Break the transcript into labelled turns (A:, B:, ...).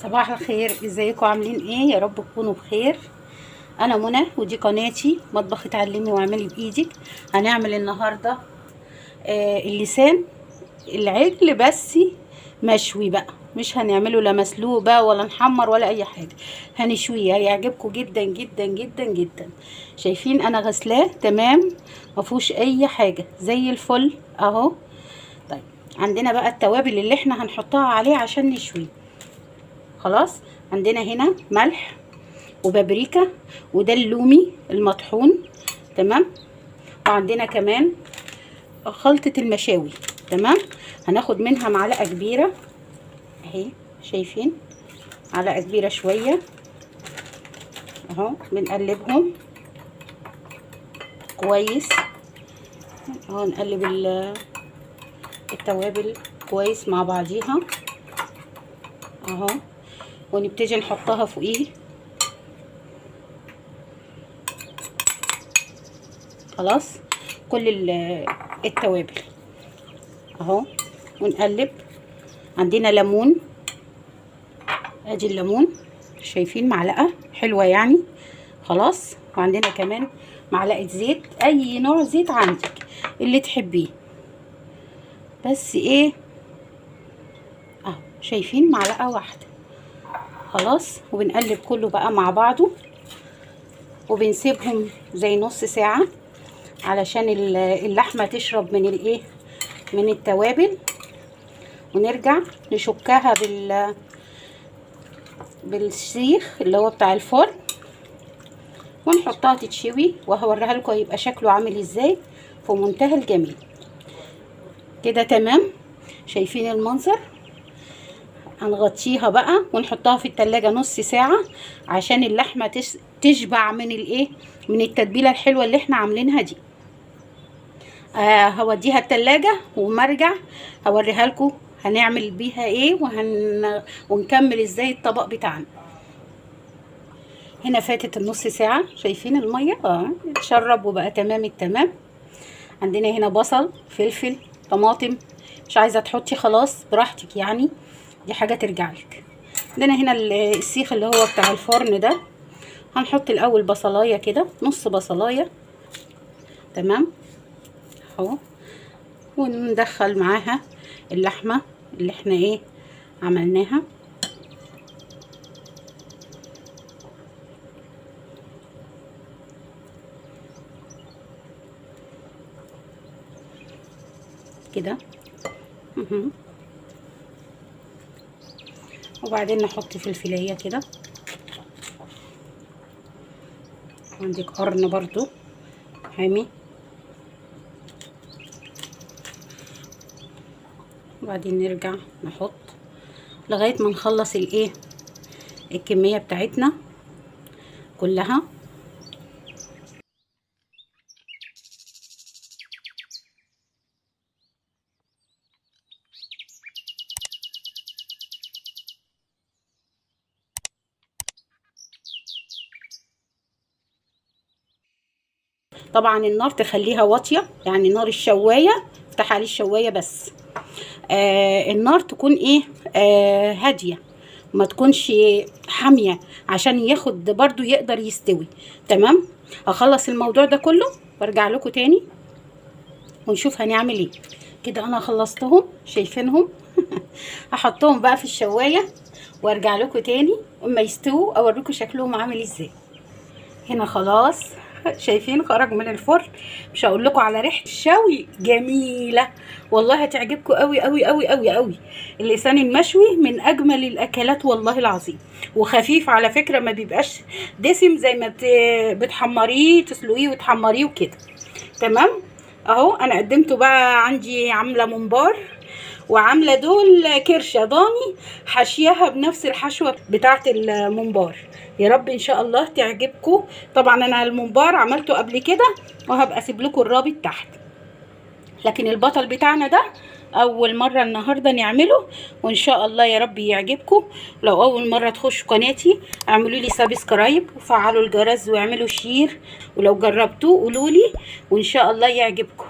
A: صباح الخير، ازيكم عاملين ايه؟ يا رب تكونوا بخير. انا منى ودي قناتي مطبخ اتعلمي واعملي بايدك. هنعمل النهارده اللسان العجل، بس مشوي بقى، مش هنعمله لا مسلوق بقى ولا نحمر ولا اي حاجه، هنشويه. هيعجبكم جدا جدا جدا جدا. شايفين انا غسلاه تمام، مفيهوش اي حاجه، زي الفل اهو. طيب عندنا بقى التوابل اللي احنا هنحطها عليه عشان نشويه. خلاص، عندنا هنا ملح وبابريكا، وده اللومي المطحون، تمام. وعندنا كمان خلطة المشاوي، تمام. هناخد منها معلقة كبيرة اهي، شايفين؟ معلقة كبيرة شوية اهو. بنقلبهم كويس اهو، نقلب التوابل كويس مع بعضيها اهو، ونبتدي نحطها فوقيه. خلاص، كل التوابل اهو، ونقلب. عندنا ليمون، ادي الليمون، شايفين؟ معلقه حلوه يعني. خلاص، وعندنا كمان معلقه زيت، اي نوع زيت عندك اللي تحبيه، بس ايه اهو، شايفين؟ معلقه واحده. خلاص، وبنقلب كله بقى مع بعضه، وبنسيبهم زي نص ساعه علشان اللحمه تشرب من الايه، من التوابل. ونرجع نشكها بالسيخ اللي هو بتاع الفرن، ونحطها تتشوي، وهوريها لكم هيبقى شكله عامل ازاي، في منتهى الجمال كده. تمام، شايفين المنظر؟ هنغطيها بقى ونحطها في التلاجة نص ساعة عشان اللحمة تشبع من الايه، من التتبيلة الحلوة اللي احنا عاملينها دي. هوديها التلاجة، وما ارجع هوريها لكم هنعمل بيها ايه، ونكمل ازاي الطبق بتاعنا. هنا فاتت النص ساعة، شايفين المية اتشرب وبقى تمام التمام. عندنا هنا بصل، فلفل، طماطم، مش عايزة تحطي خلاص براحتك يعني، دي حاجة ترجعلك. عندنا هنا السيخ اللي هو بتاع الفرن ده، هنحط الاول بصلاية كده، نص بصلاية، تمام اهو. وندخل معاها اللحمة اللي احنا ايه عملناها كده. وبعدين نحط فلفلايه كده، عندك قرن برضو حامي. وبعدين نرجع نحط لغايه ما نخلص الايه، الكميه بتاعتنا كلها. طبعا النار تخليها واطيه، يعني نار الشوايه، افتح عليه الشوايه بس. النار تكون ايه، هاديه، ما تكونش حاميه، عشان ياخد برضو يقدر يستوي. تمام، هخلص الموضوع ده كله وارجع لكم تاني ونشوف هنعمل ايه. كده انا خلصتهم، شايفينهم؟ هحطهم بقى في الشوايه وارجع لكم تاني اما يستووا، اوريكم شكلهم عامل ازاي. هنا خلاص، شايفين؟ خرج من الفرن. مش هقول لكم على ريحه الشوي جميله، والله هتعجبكم قوي قوي قوي قوي قوي. اللسان المشوي من اجمل الاكلات والله العظيم، وخفيف على فكره، ما بيبقاش دسم زي ما بتحمريه، تسلقيه وتحمريه وكده. تمام اهو. انا قدمته بقى، عندي عامله ممبار، وعامله دول كرشه ضاني، حشيها بنفس الحشوه بتاعه الممبار. يا رب ان شاء الله تعجبكم. طبعا انا الممبار عملته قبل كده، وهبقى اسيب لكم الرابط تحت. لكن البطل بتاعنا ده اول مره النهارده نعمله، وان شاء الله يا رب يعجبكم. لو اول مره تخشوا قناتي اعملوا لي سبسكرايب وفعلوا الجرس واعملوا شير، ولو جربتوه قولوا لي، وان شاء الله يعجبكم.